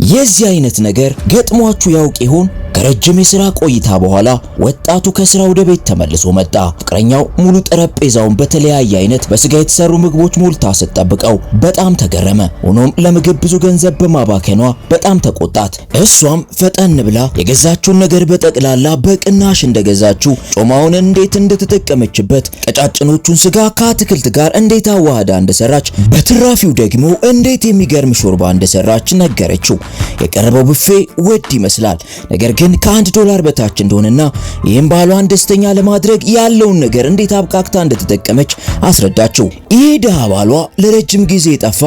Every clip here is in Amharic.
የዚህ አይነት ነገር ገጥሟችሁ ያውቅ ይሆን? ከረጅም የሥራ ቆይታ በኋላ ወጣቱ ከሥራ ወደ ቤት ተመልሶ መጣ። ፍቅረኛው ሙሉ ጠረጴዛውን በተለያየ አይነት በስጋ የተሰሩ ምግቦች ሞልታ ስትጠብቀው በጣም ተገረመ። ሆኖም ለምግብ ብዙ ገንዘብ በማባከኗ በጣም ተቆጣት። እሷም ፈጠን ብላ የገዛችውን ነገር በጠቅላላ በቅናሽ እንደገዛችው፣ ጮማውን እንዴት እንደተጠቀመችበት፣ ቀጫጭኖቹን ስጋ ከአትክልት ጋር እንዴት አዋህዳ እንደሰራች፣ በትራፊው ደግሞ እንዴት የሚገርም ሾርባ እንደሰራች ነገረችው። የቀረበው ቡፌ ውድ ይመስላል፣ ነገር ግን $1 በታች እንደሆነና ይህም ባሏን ደስተኛ ለማድረግ ያለውን ነገር እንዴት አብቃቅታ እንደተጠቀመች አስረዳችው። ይህ ደሃ ባሏ ለረጅም ጊዜ የጠፋ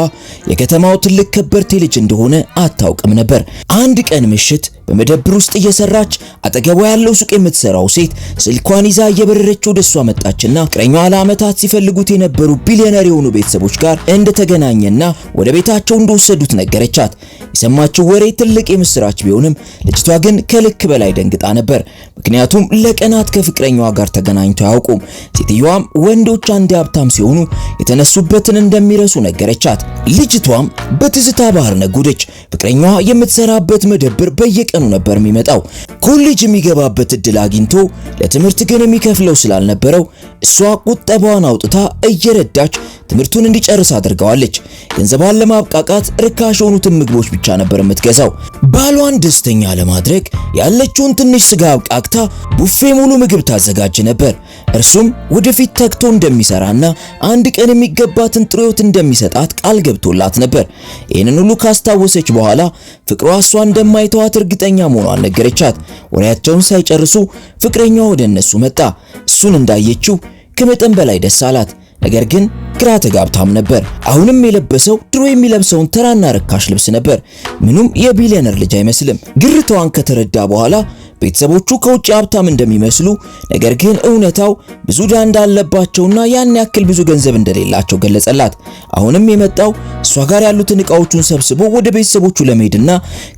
የከተማው ትልቅ ከበርቴ ልጅ እንደሆነ አታውቅም ነበር። አንድ ቀን ምሽት በመደብር ውስጥ እየሰራች አጠገቧ ያለው ሱቅ የምትሰራው ሴት ስልኳን ይዛ እየበረረች ወደ እሷ መጣችና ፍቅረኛዋ ለዓመታት ሲፈልጉት የነበሩ ቢሊዮነር የሆኑ ቤተሰቦች ጋር እንደተገናኘና ወደ ቤታቸው እንደወሰዱት ነገረቻት። የሰማችው ወሬ ትልቅ የምስራች ቢሆንም ልጅቷ ግን ከልክ በላይ ደንግጣ ነበር። ምክንያቱም ለቀናት ከፍቅረኛዋ ጋር ተገናኝተው አያውቁም። ሴትዮዋም ወንዶች አንዴ ሀብታም ሲሆኑ የተነሱበትን እንደሚረሱ ነገረቻት። ልጅቷም በትዝታ ባህር ነጎደች። ፍቅረኛዋ የምትሰራበት መደብር በየቀኑ ነበር የሚመጣው። ኮሌጅ የሚገባበት እድል አግኝቶ ለትምህርት ግን የሚከፍለው ስላልነበረው እሷ ቁጠባዋን አውጥታ እየረዳች ትምህርቱን እንዲጨርስ አድርገዋለች። ገንዘቧን ለማብቃቃት ርካሽ የሆኑትን ምግቦች ብቻ ነበር የምትገዛው። ባሏን ደስተኛ ለማድረግ ያለችውን ትንሽ ስጋ አብቃቅታ ቡፌ ሙሉ ምግብ ታዘጋጅ ነበር። እርሱም ወደፊት ተግቶ እንደሚሰራና አንድ ቀን የሚገባትን ጥሩ ሕይወት እንደሚሰጣት ቃል ገብቶላት ነበር። ይህንን ሁሉ ካስታወሰች በኋላ ፍቅሯ እሷ እንደማይተዋት እርግጠኛ መሆኗን ነገረቻት። ወሬያቸውን ሳይጨርሱ ፍቅረኛዋ ወደ እነሱ መጣ። እሱን እንዳየችው ከመጠን በላይ ደስ አላት። ነገር ግን ግራ ተጋብታም ነበር። አሁንም የለበሰው ድሮ የሚለብሰውን ተራና ርካሽ ልብስ ነበር። ምኑም የቢሊዮነር ልጅ አይመስልም። ግርታዋን ከተረዳ በኋላ ቤተሰቦቹ ከውጭ ሀብታም እንደሚመስሉ፣ ነገር ግን እውነታው ብዙ ዕዳ እንዳለባቸውና ያን ያክል ብዙ ገንዘብ እንደሌላቸው ገለጸላት። አሁንም የመጣው እሷ ጋር ያሉትን ዕቃዎቹን ሰብስቦ ወደ ቤተሰቦቹ ለመሄድና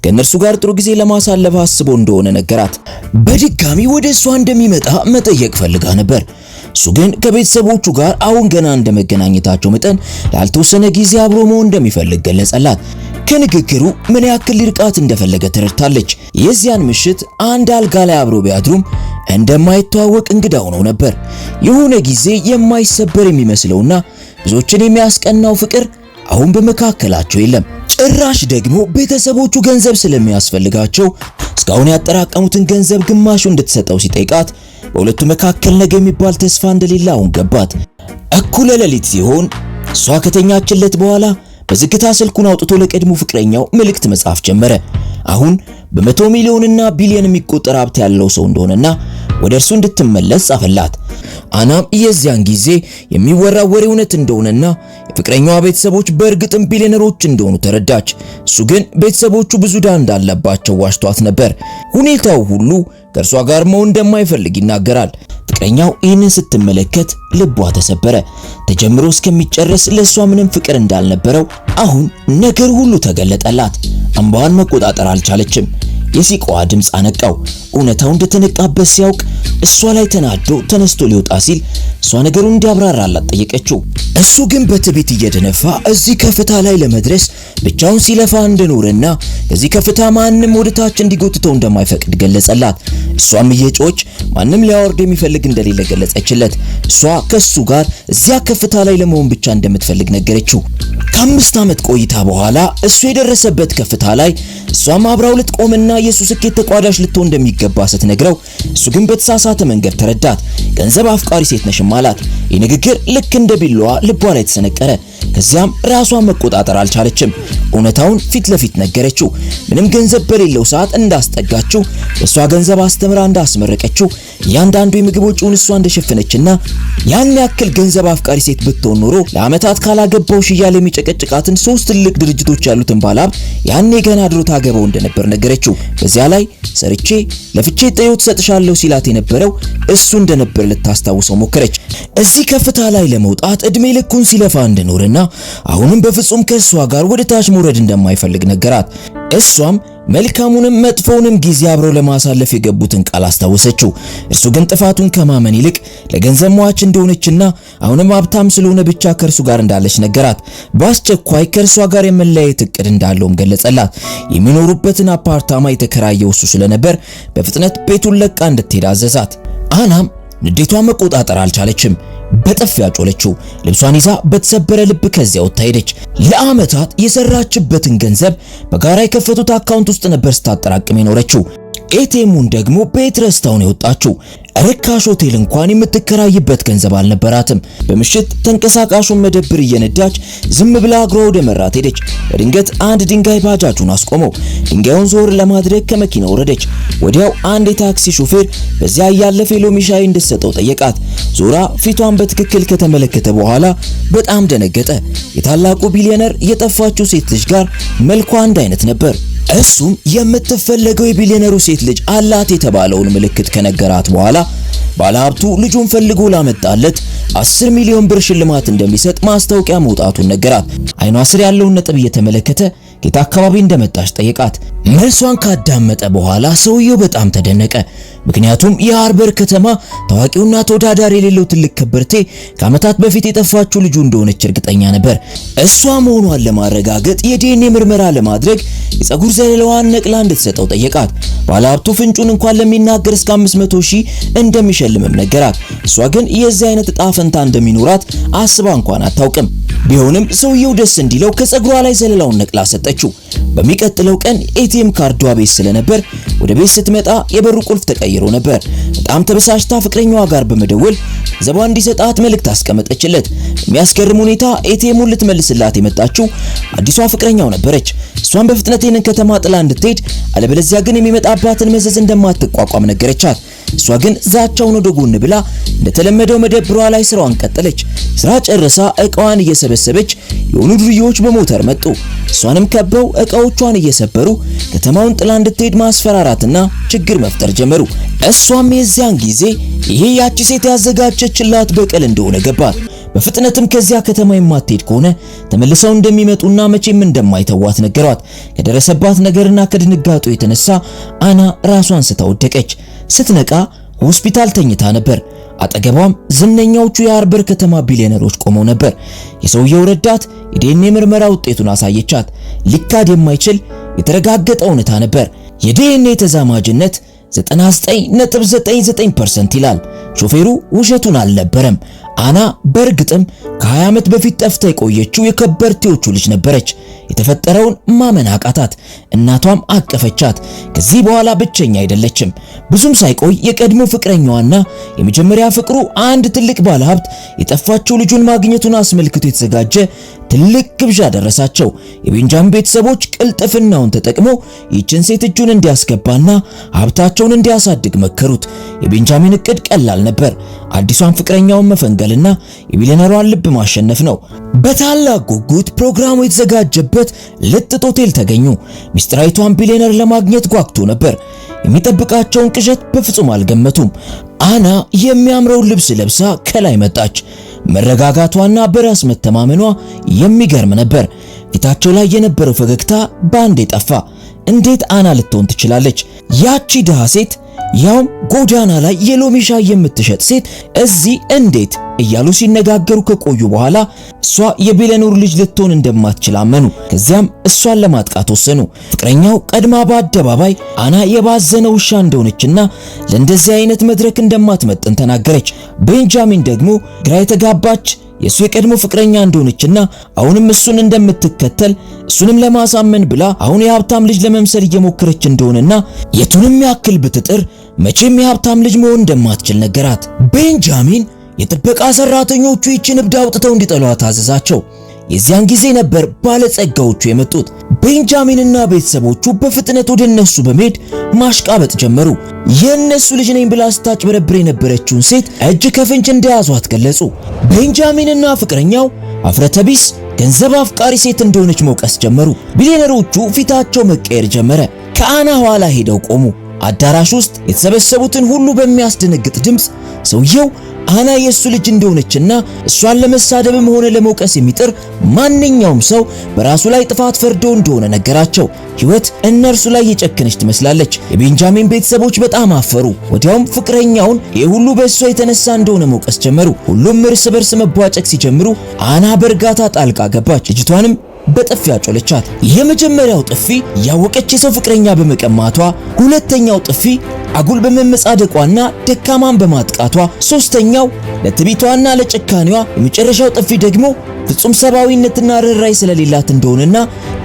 ከእነርሱ ጋር ጥሩ ጊዜ ለማሳለፍ አስቦ እንደሆነ ነገራት። በድጋሚ ወደ እሷ እንደሚመጣ መጠየቅ ፈልጋ ነበር። እሱ ግን ከቤተሰቦቹ ጋር አሁን ገና እንደመገናኘታቸው መጠን ላልተወሰነ ጊዜ አብሮ መሆን እንደሚፈልግ ገለጸላት። ከንግግሩ ምን ያክል ሊርቃት እንደፈለገ ተረድታለች። የዚያን ምሽት አንድ አልጋ ላይ አብሮ ቢያድሩም እንደማይተዋወቅ እንግዳ ሆነው ነበር። የሆነ ጊዜ የማይሰበር የሚመስለውና ብዙዎችን የሚያስቀናው ፍቅር አሁን በመካከላቸው የለም። ጭራሽ ደግሞ ቤተሰቦቹ ገንዘብ ስለሚያስፈልጋቸው እስካሁን ያጠራቀሙትን ገንዘብ ግማሹ እንድትሰጠው ሲጠይቃት በሁለቱ መካከል ነገ የሚባል ተስፋ እንደሌለ አሁን ገባት። እኩለ ሌሊት ሲሆን እሷ ከተኛችለት በኋላ በዝግታ ስልኩን አውጥቶ ለቀድሞ ፍቅረኛው መልእክት መጻፍ ጀመረ። አሁን በ100 ሚሊዮንና ቢሊዮን የሚቆጠር ሀብት ያለው ሰው እንደሆነና ወደ እርሱ እንድትመለስ ጻፈላት። አናም የዚያን ጊዜ የሚወራው ወሬ እውነት እንደሆነና የፍቅረኛዋ ቤተሰቦች በእርግጥም ቢሊዮነሮች እንደሆኑ ተረዳች። እሱ ግን ቤተሰቦቹ ብዙ ዕዳ እንዳለባቸው ዋሽቷት ነበር። ሁኔታው ሁሉ ከእርሷ ጋር መሆን እንደማይፈልግ ይናገራል። ፍቅረኛው ይህንን ስትመለከት ልቧ ተሰበረ። ተጀምሮ እስከሚጨርስ ለእሷ ምንም ፍቅር እንዳልነበረው አሁን ነገር ሁሉ ተገለጠላት። እንባዋን መቆጣጠር አልቻለችም። የሲቃዋ ድምፅ አነቃው። እውነታው እንደተነቃበት ሲያውቅ እሷ ላይ ተናዶ ተነስቶ ሊወጣ ሲል እሷ ነገሩን እንዲያብራራላት ጠየቀችው። እሱ ግን በትዕቢት እየደነፋ እዚህ ከፍታ ላይ ለመድረስ ብቻውን ሲለፋ እንደኖረና ከዚህ ከፍታ ማንም ወደታች እንዲጎትተው እንደማይፈቅድ ገለጸላት። እሷም እየጮች ማንም ሊያወርድ የሚፈልግ እንደሌለ ገለጸችለት። እሷ ከሱ ጋር እዚያ ከፍታ ላይ ለመሆን ብቻ እንደምትፈልግ ነገረችው። ከ5 ዓመት ቆይታ በኋላ እሱ የደረሰበት ከፍታ ላይ እሷም አብራው ልትቆምና የሱ ስኬት ተቋዳሽ ልትሆን እንደሚገባ ስትነግረው እሱ ግን በተሳሳተ መንገድ ተረዳት። ገንዘብ አፍቃሪ ሴት ነሽም አላት። ይህ ንግግር ልክ እንደ ቢላዋ ልቧ ላይ ተሰነቀረ። ከዚያም ራሷን መቆጣጠር አልቻለችም። እውነታውን ፊት ለፊት ነገረችው። ምንም ገንዘብ በሌለው ሰዓት እንዳስጠጋችው፣ በእሷ ገንዘብ አስተምራ እንዳስመረቀችው፣ እያንዳንዱ የምግብ ወጪውን እሷ እንደሸፈነችና ያን ያክል ገንዘብ አፍቃሪ ሴት ብትሆን ኖሮ ለዓመታት ካላገባውሽ እያለ የሚጨቀጭቃትን 3 ትልቅ ድርጅቶች ያሉትን ባለሀብት ያኔ ገና ድሮ ታገባው እንደነበር ነገረችው። በዚያ ላይ ሰርቼ ለፍቼ ጠይው ትሰጥሻለሁ ሲላት የነበረው እሱ እንደነበር ልታስታውሰው ሞከረች። እዚህ ከፍታ ላይ ለመውጣት እድሜ ልኩን ሲለፋ እንደኖረና አሁንም በፍጹም ከሷ ጋር ወደ ታች መውረድ እንደማይፈልግ ነገራት። እሷም መልካሙንም መጥፎውንም ጊዜ አብረው ለማሳለፍ የገቡትን ቃል አስታወሰችው። እርሱ ግን ጥፋቱን ከማመን ይልቅ ለገንዘብ ሟች እንደሆነችና አሁንም ሀብታም ስለሆነ ብቻ ከእርሱ ጋር እንዳለች ነገራት። በአስቸኳይ ከእርሷ ጋር የመለያየት እቅድ እንዳለውም ገለጸላት። የሚኖሩበትን አፓርታማ የተከራየው እሱ ስለነበር በፍጥነት ቤቱን ለቃ እንድትሄድ አዘዛት። አናም ንዴቷን መቆጣጠር አልቻለችም። በጥፊ አጮለችው። ልብሷን ይዛ በተሰበረ ልብ ከዚያ ወጥታ ሄደች። ለዓመታት የሰራችበትን ገንዘብ በጋራ የከፈቱት አካውንት ውስጥ ነበር ስታጠራቅም የኖረችው። ኤቲኤሙን ደግሞ ቤት ረስታው ነው የወጣችው። ርካሽ ሆቴል እንኳን የምትከራይበት ገንዘብ አልነበራትም። በምሽት ተንቀሳቃሹን መደብር እየነዳች ዝም ብላ እግሯ ወደ መራት ሄደች። በድንገት አንድ ድንጋይ ባጃጁን አስቆመው። ድንጋዩን ዞር ለማድረግ ከመኪናው ወረደች። ወዲያው አንድ የታክሲ ሹፌር በዚያ ያለፈ ሎሚ ሻይ እንድትሰጠው ጠየቃት። ዞራ ፊቷን በትክክል ከተመለከተ በኋላ በጣም ደነገጠ። የታላቁ ቢሊዮነር የጠፋችው ሴት ልጅ ጋር መልኳ አንድ አይነት ነበር። እሱም የምትፈለገው የቢሊዮነሩ ሴት ልጅ አላት የተባለውን ምልክት ከነገራት በኋላ ባለሀብቱ ልጁን ፈልጎ ላመጣለት 10 ሚሊዮን ብር ሽልማት እንደሚሰጥ ማስታወቂያ መውጣቱን ነገራት። አይኗ ስር ያለውን ነጥብ እየተመለከተ ከየት አካባቢ እንደመጣች ጠየቃት። መልሷን ካዳመጠ በኋላ ሰውየው በጣም ተደነቀ። ምክንያቱም የሃርበር ከተማ ታዋቂውና ተወዳዳሪ የሌለው ትልቅ ከበርቴ ከዓመታት በፊት የጠፋችው ልጁ እንደሆነች እርግጠኛ ነበር። እሷ መሆኗን ለማረጋገጥ የዲኤንኤ ምርመራ ለማድረግ የፀጉር ዘለላዋን ነቅላ እንድትሰጠው ጠየቃት። ባለሀብቱ ፍንጩን እንኳን ለሚናገር እስከ 500,000 እንደሚሸልምም ነገራት። እሷ ግን የዚህ አይነት ዕጣ ፈንታ እንደሚኖራት አስባ እንኳን አታውቅም። ቢሆንም ሰውየው ደስ እንዲለው ከፀጉሯ ላይ ዘለላውን ነቅላ ሰጠችው። በሚቀጥለው ቀን ኤቲኤም ካርዷ ቤት ስለነበር ወደ ቤት ስትመጣ የበሩ ቁልፍ ተቀይሮ ነበር። በጣም ተበሳጭታ ፍቅረኛዋ ጋር በመደወል ገንዘቧ እንዲሰጣት መልእክት አስቀመጠችለት። የሚያስገርም ሁኔታ ኤቲኤሙን ልትመልስላት የመጣችው አዲሷ ፍቅረኛው ነበረች። እሷን በፍጥነት ይህንን ከተማ ጥላ እንድትሄድ አለበለዚያ ግን የሚመጣባትን መዘዝ እንደማትቋቋም ነገረቻት። እሷ ግን ዛቻውን ወደ ጎን ብላ እንደተለመደው መደብሯ ላይ ስራዋን ቀጠለች። ስራ ጨርሳ እቃዋን እየሰበሰበች የሆኑ ዱርዬዎች በሞተር መጡ። እሷንም ከበው እቃዎቿን እየሰበሩ ከተማውን ጥላ እንድትሄድ ማስፈራራትና ችግር መፍጠር ጀመሩ። እሷም የዚያን ጊዜ ይሄ ያቺ ሴት ያዘጋጀችላት በቀል እንደሆነ ገባት። በፍጥነትም ከዚያ ከተማ የማትሄድ ከሆነ ተመልሰው እንደሚመጡና መቼም እንደማይተዋት ነገሯት። ከደረሰባት ነገርና ከድንጋጤው የተነሳ አና ራሷን ስታወደቀች። ስትነቃ ሆስፒታል ተኝታ ነበር። አጠገቧም ዝነኛዎቹ የሃርበር ከተማ ቢሊዮነሮች ቆመው ነበር። የሰውየው ረዳት የዲኤንኤ ምርመራ ውጤቱን አሳየቻት። ሊካድ የማይችል የተረጋገጠ እውነታ ነበር። የዲኤንኤ ተዛማጅነት 99.99% ይላል። ሾፌሩ ውሸቱን አልነበረም። አና በእርግጥም ከ20 ዓመት በፊት ጠፍታ የቆየችው የከበርቴዎቹ ልጅ ነበረች። የተፈጠረውን ማመን አቃታት። እናቷም አቀፈቻት። ከዚህ በኋላ ብቸኛ አይደለችም። ብዙም ሳይቆይ የቀድሞ ፍቅረኛዋና የመጀመሪያ ፍቅሩ አንድ ትልቅ ባለሀብት የጠፋችው ልጁን ማግኘቱን አስመልክቶ የተዘጋጀ ትልቅ ግብዣ ደረሳቸው። የቤንጃሚን ቤተሰቦች ቅልጥፍናውን ተጠቅሞ ይህችን ሴት እጁን እንዲያስገባና ሀብታቸውን እንዲያሳድግ መከሩት። የቤንጃሚን እቅድ ቀላል ነበር። አዲሷን ፍቅረኛውን መፈንገልና የቢሊዮነሯን ልብ ማሸነፍ ነው። በታላቅ ጉጉት ፕሮግራሙ የተዘጋጀበት ልጥጥ ሆቴል ተገኙ። ሚስጥራዊቷን ቢሊዮነር ለማግኘት ጓጉቶ ነበር። የሚጠብቃቸውን ቅዠት በፍጹም አልገመቱም። አና የሚያምረውን ልብስ ለብሳ ከላይ መጣች። መረጋጋቷና በራስ መተማመኗ የሚገርም ነበር። ፊታቸው ላይ የነበረው ፈገግታ ባንዴ ጠፋ። እንዴት አና ልትሆን ትችላለች? ያቺ ድሃ ሴት ያውም ጎዳና ላይ የሎሚ ሻይ የምትሸጥ ሴት እዚህ እንዴት እያሉ ሲነጋገሩ ከቆዩ በኋላ እሷ የቢሊዮነሩ ልጅ ልትሆን እንደማትችል አመኑ። ከዚያም እሷን ለማጥቃት ወሰኑ። ፍቅረኛው ቀድማ በአደባባይ አና የባዘነ ውሻ እንደሆነችና ለእንደዚህ አይነት መድረክ እንደማትመጥን ተናገረች። ቤንጃሚን ደግሞ ግራ የተጋባች የሱ የቀድሞ ፍቅረኛ እንደሆነችና አሁንም እሱን እንደምትከተል እሱንም ለማሳመን ብላ አሁን የሀብታም ልጅ ለመምሰል እየሞከረች እንደሆነና የቱንም ያክል ብትጥር መቼም የሀብታም ልጅ መሆን እንደማትችል ነገራት። ቤንጃሚን የጥበቃ ሰራተኞቹ ይችን እብድ አውጥተው እንዲጠሏት አዘዛቸው። የዚያን ጊዜ ነበር ባለጸጋዎቹ የመጡት። ቤንጃሚንና ቤተሰቦቹ በፍጥነት ወደ እነሱ በመሄድ ማሽቃበጥ ጀመሩ። የእነሱ ልጅ ነኝ ብላ ስታጭበረብር የነበረችውን ሴት እጅ ከፍንጅ እንደያዟት ገለጹ። ቤንጃሚንና ፍቅረኛው አፍረተቢስ ገንዘብ አፍቃሪ ሴት እንደሆነች መውቀስ ጀመሩ። ቢሊዮነሮቹ ፊታቸው መቀየር ጀመረ። ከአና ኋላ ሄደው ቆሙ። አዳራሽ ውስጥ የተሰበሰቡትን ሁሉ በሚያስደነግጥ ድምፅ ሰውየው አና የሱ ልጅ እንደሆነችና እሷን ለመሳደብም ሆነ ለመውቀስ የሚጥር ማንኛውም ሰው በራሱ ላይ ጥፋት ፈርዶ እንደሆነ ነገራቸው። ሕይወት እነርሱ ላይ የጨከነች ትመስላለች። የቤንጃሚን ቤተሰቦች በጣም አፈሩ። ወዲያውም ፍቅረኛውን የሁሉ በእሷ የተነሳ እንደሆነ መውቀስ ጀመሩ። ሁሉም እርስ በርስ መቧጨቅ ሲጀምሩ አና በእርጋታ ጣልቃ ገባች። ልጅቷንም በጥፊ አጮለቻት። የመጀመሪያው ጥፊ ያወቀች የሰው ፍቅረኛ በመቀማቷ፣ ሁለተኛው ጥፊ አጉል በመመጻደቋና ደካማን በማጥቃቷ፣ ሶስተኛው ለትዕቢቷና ለጭካኔዋ፣ የመጨረሻው ጥፊ ደግሞ ፍጹም ሰብአዊነትና ርኅራኄ ስለሌላት እንደሆነና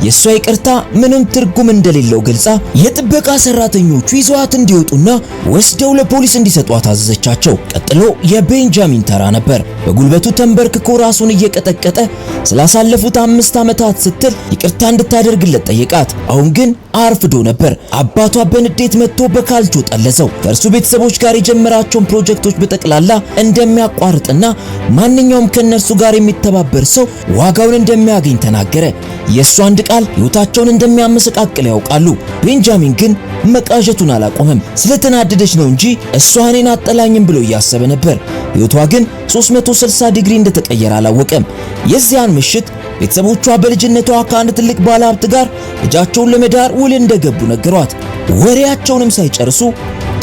የሷ ይቅርታ ምንም ትርጉም እንደሌለው ገልጻ የጥበቃ ሰራተኞቹ ይዘዋት እንዲወጡና ወስደው ለፖሊስ እንዲሰጧት አዘዘቻቸው። ቀጥሎ የቤንጃሚን ተራ ነበር። በጉልበቱ ተንበርክኮ ራሱን እየቀጠቀጠ ስላሳለፉት 5 ዓመታት ስትል ይቅርታ እንድታደርግለት ጠየቃት። አሁን ግን አርፍዶ ነበር። አባቷ በንዴት መጥቶ በካልቾ ጠለዘው። ከእርሱ ቤተሰቦች ጋር የጀመራቸውን ፕሮጀክቶች በጠቅላላ እንደሚያቋርጥና ማንኛውም ከነርሱ ጋር የሚተባበር ሰው ዋጋውን እንደሚያገኝ ተናገረ። የእሱ አንድ ቃል ሕይወታቸውን እንደሚያመሰቃቅል ያውቃሉ። ቤንጃሚን ግን መቃዠቱን አላቆመም። ስለተናደደች ነው እንጂ እሷ እኔን አጠላኝም ብሎ እያሰበ ነበር። ሕይወቷ ግን 360 ዲግሪ እንደተቀየረ አላወቀም። የዚያን ምሽት ቤተሰቦቿ በልጅነቷ ከአንድ ትልቅ ባለሀብት ጋር ልጃቸውን ለመዳር ውል እንደገቡ ነገሯት። ወሬያቸውንም ሳይጨርሱ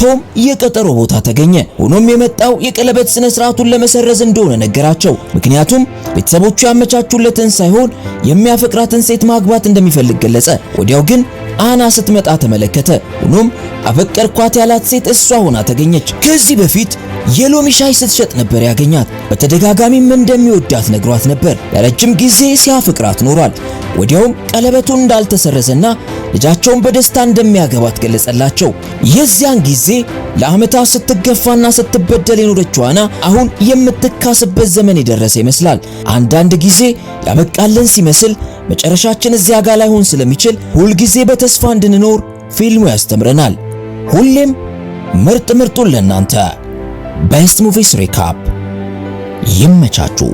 ቶም የቀጠሮ ቦታ ተገኘ። ሆኖም የመጣው የቀለበት ስነ ስርዓቱን ለመሰረዝ እንደሆነ ነገራቸው። ምክንያቱም ቤተሰቦቹ ያመቻቹለትን ሳይሆን የሚያፈቅራትን ሴት ማግባት እንደሚፈልግ ገለጸ። ወዲያው ግን አና ስትመጣ ተመለከተ። ሆኖም አፈቀርኳት ያላት ሴት እሷ ሆና ተገኘች። ከዚህ በፊት የሎሚ ሻይ ስትሸጥ ነበር ያገኛት። በተደጋጋሚም እንደሚወዳት ነግሯት ነበር። ለረጅም ጊዜ ሲያፈቅራት ኖሯል። ወዲያውም ቀለበቱን እንዳልተሰረዘና ልጃቸውን በደስታ እንደሚያገባት ገለጸላቸው። የዚያን ጊዜ ለዓመታት ስትገፋና ስትበደል የኖረችው አና አሁን የምትካስበት ዘመን የደረሰ ይመስላል። አንዳንድ ጊዜ ያበቃልን ሲመስል መጨረሻችን እዚያ ጋር ላይሆን ስለሚችል ሁልጊዜ በተስፋ እንድንኖር ፊልሙ ያስተምረናል። ሁሌም ምርጥ ምርጡን ለእናንተ ቤስት ሙቪስ ሪካፕ። ይመቻችሁ።